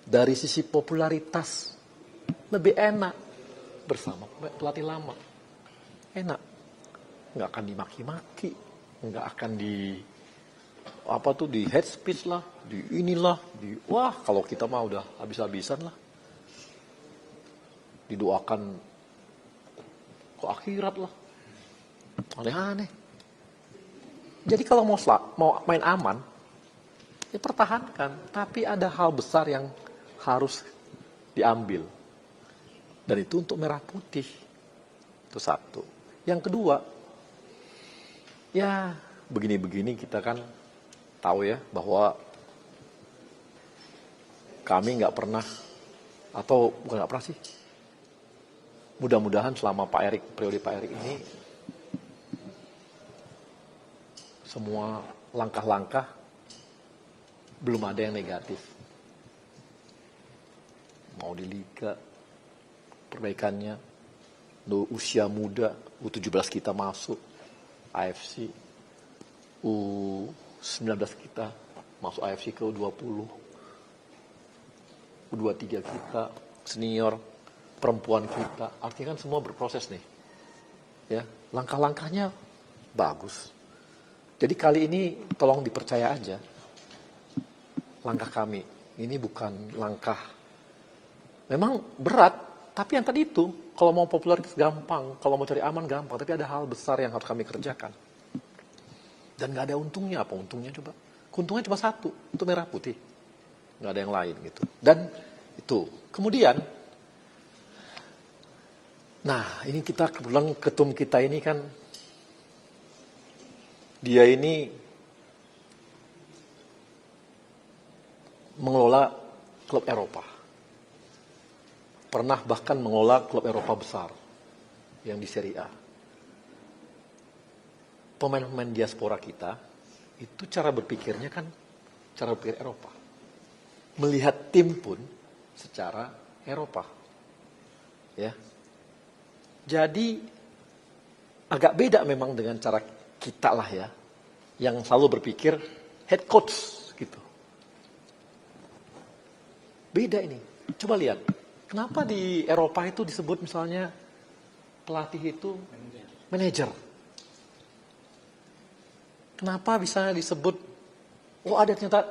Dari sisi popularitas lebih enak bersama pelatih lama. Enak. Nggak akan dimaki-maki, nggak akan di head speech lah, di inilah, wah kalau kita mah udah habis-habisan lah. Didoakan ke akhirat lah. Aneh-aneh. Jadi kalau mau main aman, ya pertahankan. Tapi ada hal besar yang harus diambil. Dan itu untuk merah putih. Itu satu. Yang kedua, ya begini-begini kita kan tahu ya bahwa kami nggak pernah, atau bukan nggak pernah sih, mudah-mudahan selama periode Pak Erik ini, semua langkah-langkah belum ada yang negatif. Mau di Liga, perbaikannya, usia muda, U17 kita masuk, AFC, U19 kita masuk AFC ke U20, U23 kita, senior, perempuan kita, artinya kan semua berproses nih. Ya, langkah-langkahnya bagus. Jadi kali ini tolong dipercaya aja, langkah kami ini bukan langkah, memang berat, tapi yang tadi itu, kalau mau popularitas gampang, kalau mau cari aman gampang, tapi ada hal besar yang harus kami kerjakan. Dan gak ada untungnya, apa untungnya coba? Untungnya cuma satu, untuk merah putih. Gak ada yang lain gitu. Dan itu, kemudian, nah ini kita kebetulan ketum kita ini kan, dia ini mengelola klub Eropa. Pernah bahkan mengelola klub Eropa besar yang di Serie A. Pemain-pemain diaspora kita itu cara berpikirnya kan cara berpikir Eropa. Melihat tim pun secara Eropa. Ya. Jadi agak beda memang dengan cara kita lah ya, yang selalu berpikir head coach gitu. Beda ini. Coba lihat. Kenapa di Eropa itu disebut misalnya pelatih itu manajer? Kenapa bisa disebut, ada ternyata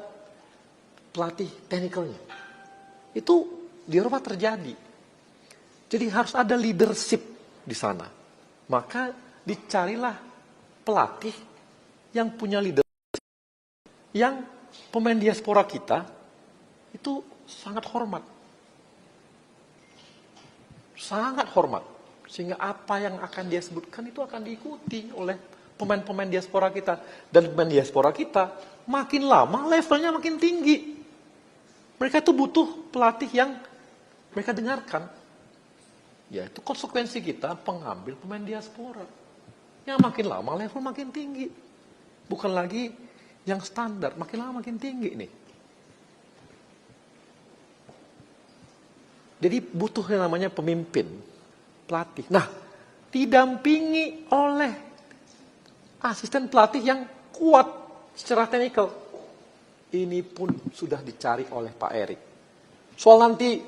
pelatih technicalnya? Itu di Eropa terjadi. Jadi harus ada leadership di sana. Maka dicarilah pelatih yang punya leadership, yang pemain diaspora kita itu sangat hormat. Sangat hormat. Sehingga apa yang akan dia sebutkan itu akan diikuti oleh pemain-pemain diaspora kita. Dan pemain diaspora kita makin lama levelnya makin tinggi. Mereka itu butuh pelatih yang mereka dengarkan. Ya itu konsekuensi kita pengambil pemain diaspora. Yang makin lama level makin tinggi. Bukan lagi yang standar, makin lama makin tinggi nih. Jadi butuh yang namanya pemimpin, pelatih. Nah, didampingi oleh asisten pelatih yang kuat secara teknikal. Ini pun sudah dicari oleh Pak Erik. Soal nanti,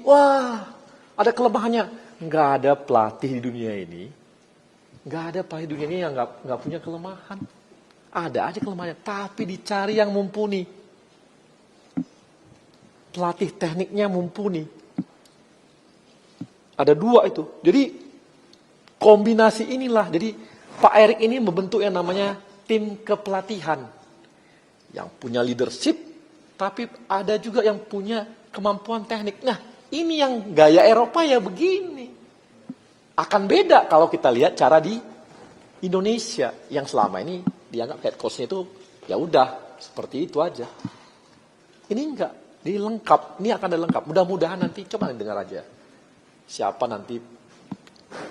ada kelemahannya. Nggak ada pelatih di dunia ini. Nggak ada pelatih di dunia ini yang nggak punya kelemahan. Ada aja kelemahannya, tapi dicari yang mumpuni. Pelatih tekniknya mumpuni. Ada dua itu. Jadi kombinasi inilah. Jadi Pak Erik ini membentuk yang namanya tim kepelatihan. Yang punya leadership, tapi ada juga yang punya kemampuan teknik. Nah, ini yang gaya Eropa ya begini. Akan beda kalau kita lihat cara di Indonesia. Yang selama ini dianggap head coach-nya itu ya udah seperti itu aja. Ini enggak, ini lengkap. Ini akan ada lengkap. Mudah-mudahan nanti coba dengar aja. Siapa nanti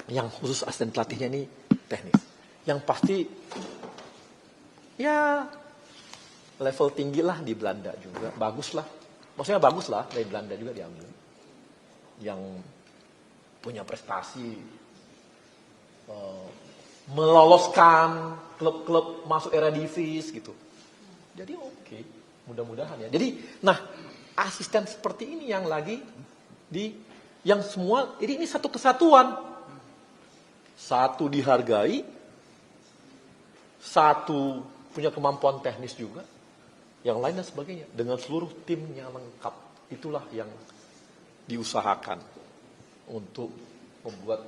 yang khusus asisten pelatihnya ini teknis. Yang pasti ya level tinggi lah di Belanda juga. Bagus lah. Maksudnya bagus lah dari Belanda juga diambil. Yang punya prestasi meloloskan klub-klub masuk Eredivisie gitu. Jadi oke, mudah-mudahan ya. Jadi, nah asisten seperti ini yang lagi yang semua ini satu kesatuan. Satu dihargai, satu punya kemampuan teknis juga, yang lain dan sebagainya. Dengan seluruh timnya lengkap. Itulah yang diusahakan untuk membuat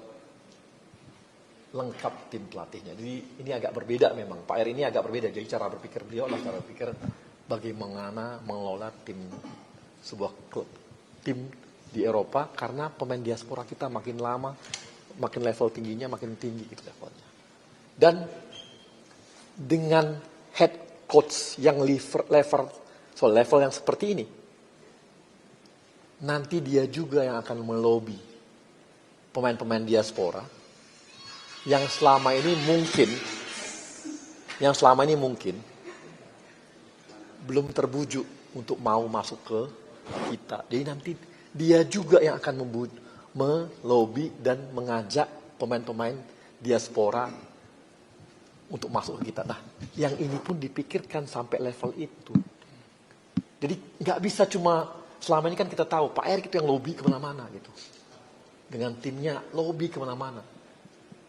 lengkap tim pelatihnya. Jadi ini agak berbeda memang. Pak Erik ini agak berbeda. Jadi cara berpikir beliau adalah cara berpikir bagaimana mengelola sebuah klub, tim di Eropa, karena pemain diaspora kita makin lama, makin level tingginya, makin tinggi gitu levelnya. Dan dengan head coach yang level yang seperti ini, nanti dia juga yang akan melobi pemain-pemain diaspora yang selama ini mungkin belum terbujuk untuk mau masuk ke kita. Jadi nanti dia juga yang akan melobi dan mengajak pemain-pemain diaspora untuk masuk ke kita. Nah, yang ini pun dipikirkan sampai level itu. Jadi nggak bisa cuma selama ini kan kita tahu Pak Erik itu yang lobby kemana-mana gitu. Dengan timnya lobby kemana-mana.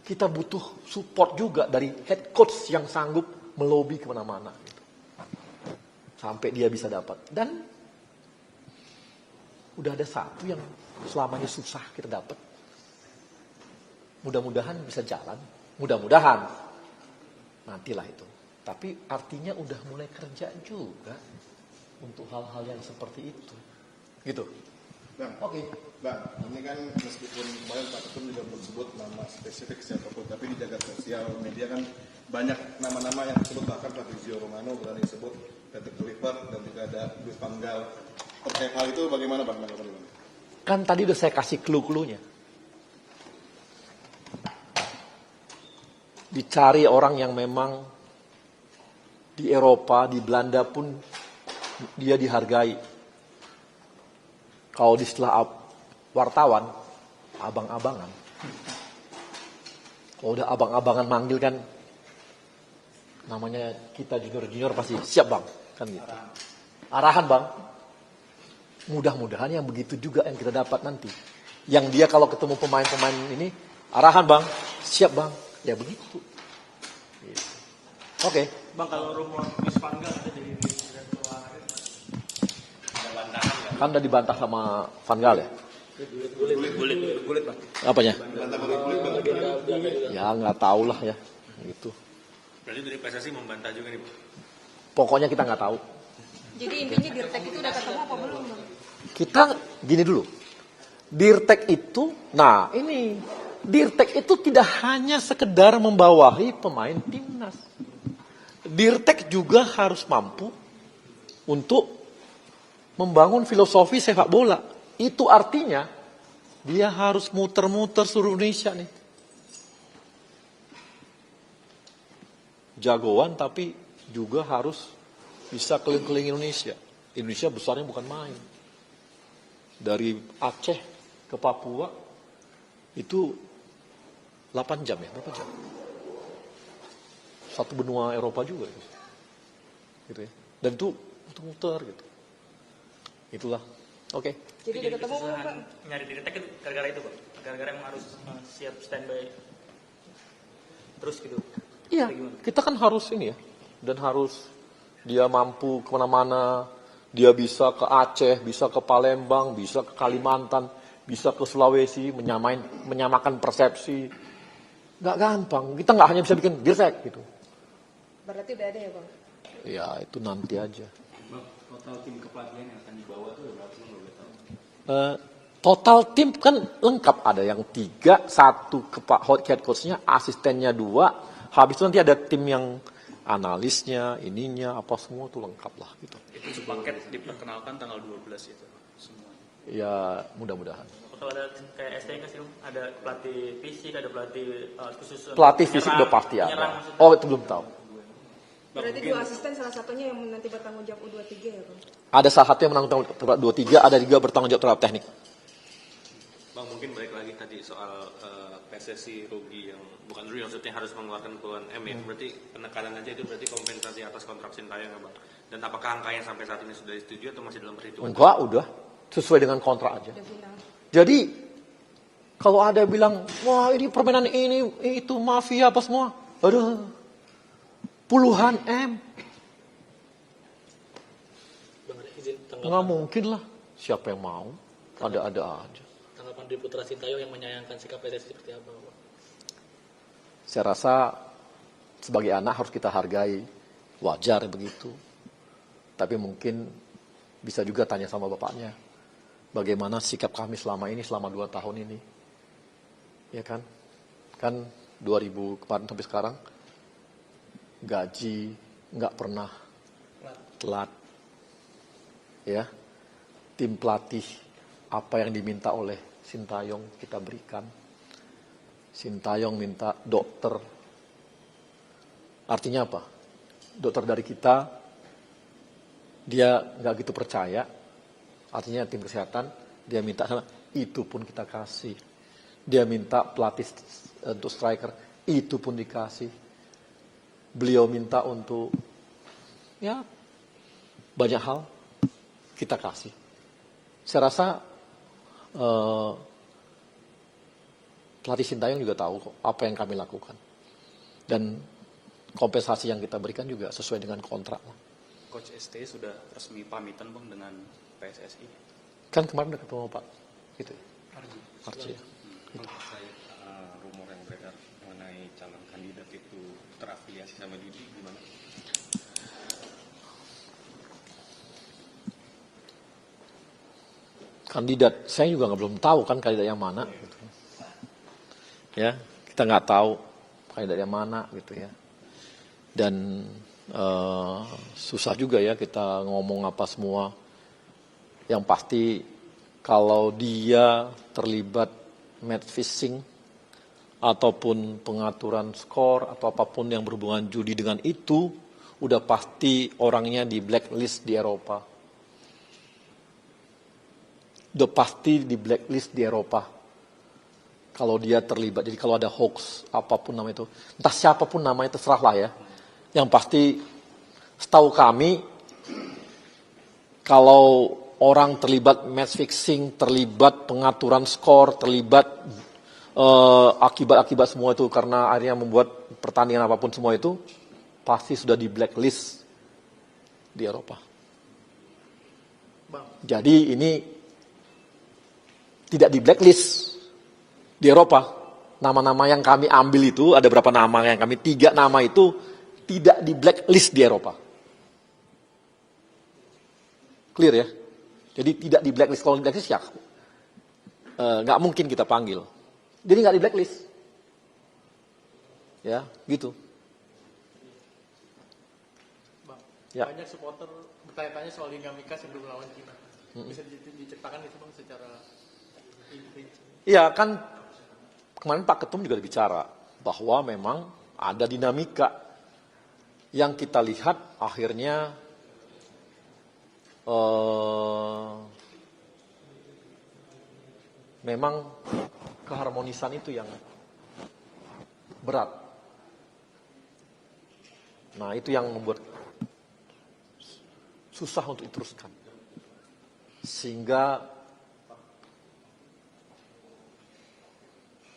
Kita butuh support juga dari head coach yang sanggup melobi kemana-mana gitu. Sampai dia bisa dapat. Dan udah ada satu yang selamanya susah kita dapat. Mudah-mudahan bisa jalan. Mudah-mudahan. Nantilah itu. Tapi artinya udah mulai kerja juga untuk hal-hal yang seperti itu. Gitu. Bang, Oke. Bang, ini kan meskipun kemarin Pak Ketum juga belum sebut nama spesifik siapapun, tapi di jagat sosial media kan banyak nama-nama yang disebut, bahkan Fabrizio Romano berani disebut, Patrick Kluivert, dan juga ada Luis Van Gaal. Terkait hal itu bagaimana Bang? Kan tadi udah saya kasih clue-cluenya. Dicari orang yang memang di Eropa, di Belanda pun dia dihargai. Kalau di istilah wartawan, abang-abangan. Kalau udah abang-abangan manggil kan, namanya kita junior-junior pasti siap bang, kan gitu. Arahan bang. Mudah-mudahan yang begitu juga yang kita dapat nanti. Yang dia kalau ketemu pemain-pemain ini, arahan bang, siap bang, ya begitu. Gitu. Oke. Bang, kalau rumor Luis Van Gaal ada jadi direktur olahraga, ada bantahan nggak? Kan udah dibantah sama Van Gaal ya? Gulit bang. Apanya? Ya nggak tahu lah ya, gitu. Berarti dari PSSI membantah juga nih bang? Pokoknya kita nggak tahu. Jadi intinya Dirtek itu udah ketemu apa belum? Bang? Kita gini dulu. Dirtek itu, nah ini Dirtek itu tidak hanya sekedar membawahi pemain timnas. Dirtek juga harus mampu untuk membangun filosofi sepak bola. Itu artinya dia harus muter-muter seluruh Indonesia nih. Jagoan tapi juga harus bisa keliling-keliling Indonesia. Indonesia besarnya bukan main. Dari Aceh ke Papua itu 8 jam ya, berapa jam? Satu benua Eropa juga gitu ya. Dan itu muter-muter gitu. Itulah. Oke. Jadi udah ketemu belum Pak? Nyari Dirtek itu gara-gara itu bang? Gara-gara yang harus siap standby terus gitu? Iya, kita kan harus ini ya. Dan harus dia mampu kemana-mana. Dia bisa ke Aceh, bisa ke Palembang, bisa ke Kalimantan, bisa ke Sulawesi, menyamakan persepsi. Nggak gampang. Kita nggak hanya bisa bikin Dirtek gitu. Berarti udah ada ya Bang? Ya itu nanti aja. Bang, total tim kepelatihan yang akan dibawa tuh berapa sih boleh tahu? Total tim kan lengkap, ada yang 3, 1 head coach-nya, asistennya 2, habis itu nanti ada tim yang analisnya, ininya, apa semua tuh lengkap lah gitu. Itu sepaket diperkenalkan tanggal 12 itu semua. Ya mudah-mudahan. Kalau ada kayak STK sih bang, ada pelatih fisik, ada pelatih khusus. Pelatih fisik udah pasti ada. Oh itu belum tahu. Berarti 2 asisten salah satunya yang nanti bertanggung jawab U23 ya Bang? Ada salah satu yang menanggung terhadap 23, ada juga bertanggung jawab terhadap teknik. Bang, mungkin balik lagi tadi soal PSSI rugi yang bukan rugi maksudnya harus mengeluarkan puluhan M ya. Berarti penekanan aja itu berarti kompensasi atas kontrak Sintayong ya Bang. Dan apakah angkanya sampai saat ini sudah disetujui atau masih dalam perhitungan? Enggak, udah sesuai dengan kontrak aja. Jadi kalau ada bilang, wah ini permainan ini itu mafia apa semua, aduh, puluhan M, Bang, izin nggak tanggapan, mungkin lah. Siapa yang mau? Ada-ada aja. tanggapan dari Putra Sintayong yang menyayangkan sikap PSSI seperti apa, Bang? Saya rasa sebagai anak harus kita hargai, wajar begitu. Tapi mungkin bisa juga tanya sama bapaknya, bagaimana sikap kami selama 2 tahun ini. Ya kan? Kan 2000 kemarin sampai sekarang, gaji nggak pernah telat. Ya, tim pelatih, apa yang diminta oleh Sintayong kita berikan. Sintayong minta dokter. Artinya apa? Dokter dari kita, dia nggak gitu percaya. Artinya tim kesehatan, dia minta sana, itu pun kita kasih. Dia minta pelatih untuk striker, itu pun dikasih. Beliau minta untuk, ya banyak hal kita kasih. Saya rasa pelatih Sintayong juga tahu kok apa yang kami lakukan. Dan kompensasi yang kita berikan juga sesuai dengan kontrak. Coach ST sudah resmi pamitan Bang dengan PSSI. Kan kemarin udah ketemu Pak gitu ya. Arji ya. Bang, terkait rumor yang beredar mengenai calon kandidat itu terafiliasi sama judi gimana? Kandidat, saya juga belum tahu kan kandidat yang mana. Gitu. Ya, kita nggak tahu kandidat yang mana gitu ya. Dan susah juga ya kita ngomong apa semua. Yang pasti kalau dia terlibat match fixing ataupun pengaturan skor atau apapun yang berhubungan judi dengan itu, udah pasti orangnya di blacklist di Eropa. Udah pasti di blacklist di Eropa. Kalau dia terlibat, jadi kalau ada hoax apapun nama itu, entah siapapun namanya terserah lah ya. Yang pasti setahu kami, kalau orang terlibat match fixing, terlibat pengaturan skor, terlibat akibat-akibat semua itu karena akhirnya membuat pertandingan apapun semua itu, pasti sudah di blacklist di Eropa. Jadi ini tidak di blacklist di Eropa. Nama-nama yang kami ambil itu, ada berapa nama yang kami, 3 nama itu tidak di blacklist di Eropa. Clear ya? Jadi tidak di blacklist. Kalau di blacklist ya nggak mungkin kita panggil. Jadi nggak di blacklist. Ya, gitu. Bang, Ya. banyak supporter bertanya-tanya soal dinamika sebelum lawan Cina. Bisa diceritakan itu Bang secara rinci? Iya kan kemarin Pak Ketum juga bicara bahwa memang ada dinamika yang kita lihat akhirnya memang keharmonisan itu yang berat. Nah itu yang membuat susah untuk diteruskan. Sehingga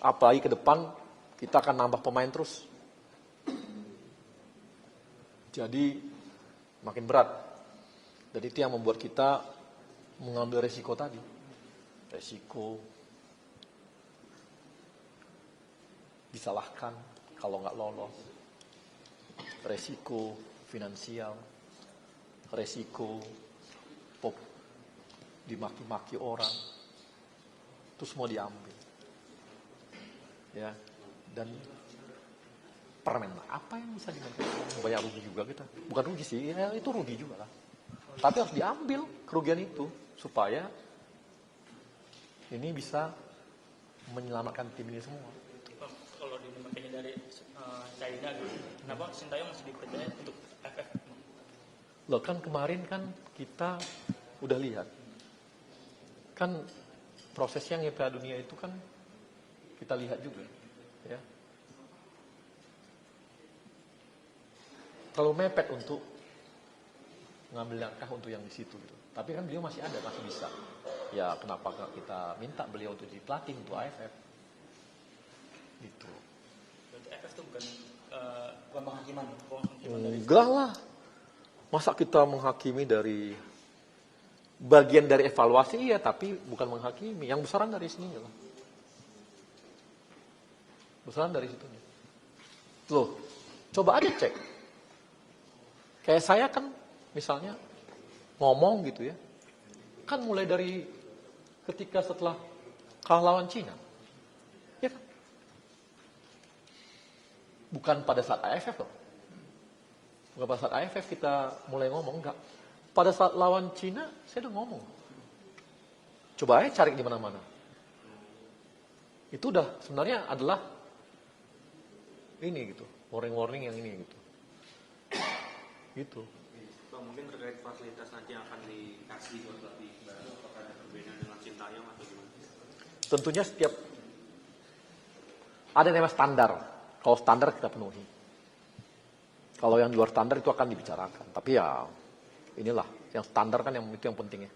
apalagi ke depan kita akan nambah pemain terus. Jadi makin berat. Dan itu yang membuat kita mengambil resiko tadi. Resiko disalahkan kalau nggak lolos. Resiko finansial. Resiko dimaki-maki orang. Itu semua diambil. Ya, dan permen apa yang bisa dimakan? Banyak rugi juga kita. Bukan rugi sih, ya itu rugi juga lah. Tapi harus diambil kerugian itu supaya ini bisa menyelamatkan tim ini semua. Kalau makanya dari China gitu, kenapa Sintayong masih dipercaya untuk FF? Loh kan kemarin kan kita udah lihat, kan prosesnya yang Piala Dunia itu kan kita lihat juga, ya. Terlalu mepet untuk ngambil langkah untuk yang di situ gitu. Tapi kan beliau masih ada, masih bisa. Ya kenapa nggak kita minta beliau untuk jadi pelatih untuk AFF? Gitu. Berarti AFF itu bukan penghakiman dari Enggak lah. Masa kita menghakimi dari bagian dari evaluasi iya, tapi bukan menghakimi. Yang besaran dari sini lah. Besaran dari situ. Loh, coba aja cek. Kayak saya kan misalnya ngomong gitu ya. Kan mulai dari ketika setelah kalah lawan Cina. Ya kan? Bukan pada saat AFF loh. Bukan pada saat AFF kita mulai ngomong, enggak. Pada saat lawan Cina, saya udah ngomong. Coba aja cari di mana-mana. Itu udah sebenarnya adalah ini gitu, warning-warning yang ini gitu. Gitu. Bang, mungkin terkait fasilitas nanti yang akan dikasih buat pelatih baru, apakah ada perbedaan dengan Sintayong atau gimana? Tentunya setiap ada yang namanya standar. Kalau standar kita penuhi. Kalau yang di luar standar itu akan dibicarakan. Tapi ya inilah yang standar kan yang itu yang penting ya.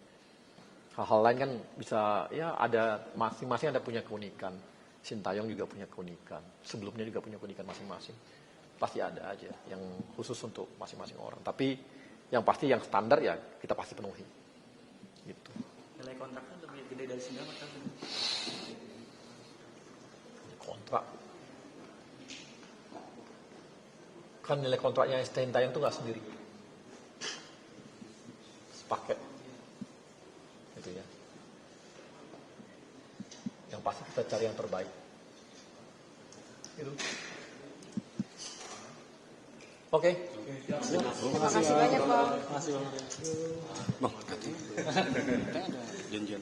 Hal-hal lain kan bisa ya ada masing-masing ada punya keunikan. Sintayong juga punya keunikan. Sebelumnya juga punya keunikan masing-masing. Pasti ada aja yang khusus untuk masing-masing orang. Tapi yang pasti yang standar ya kita pasti penuhi. Gitu. nilai kontraknya lebih gede dari 9 atau Kontrak. Kan nilai kontraknya Sintayong itu nggak sendiri. Sepaket. Gitu ya. Yang pasti kita cari yang terbaik. Gitu. Oke. Terima kasih banyak, Bang. Janjian